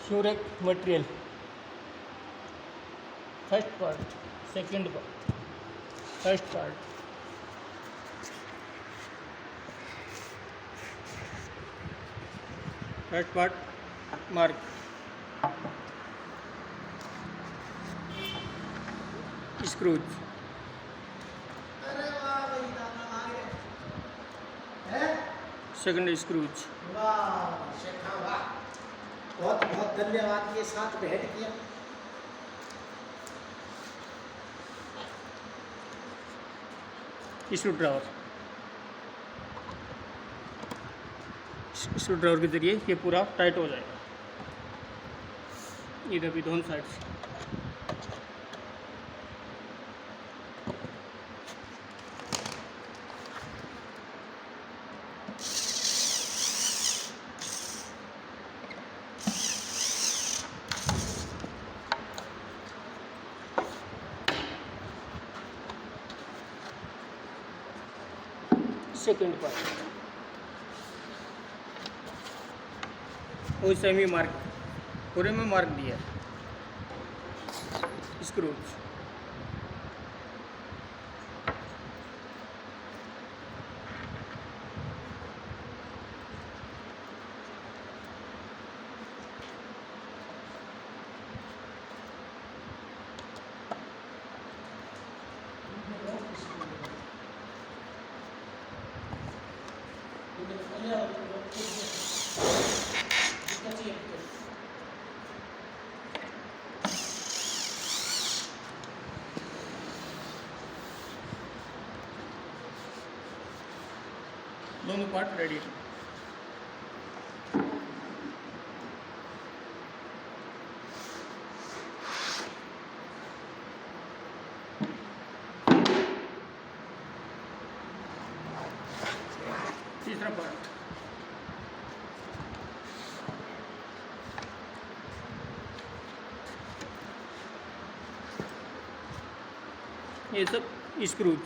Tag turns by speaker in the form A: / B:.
A: Shurek material. First part, second part, first part. First part, mark. Screws. Second screws.
B: वाह शेखा वाह, बहुत बहुत धन्यवाद। ये साथ भेंट किया।
A: Screw drawer. स्क्रू ड्रावर के जरिए ये पूरा टाइट हो जाएगा, इधर भी दोनों साइड से। सेकेंड पार्ट वो सेमी मार्क, पूरे में मार्क दिया स्क्रूज। दोनों पार्ट रेडी। तीसरा पार्ट ये सब स्क्रूज।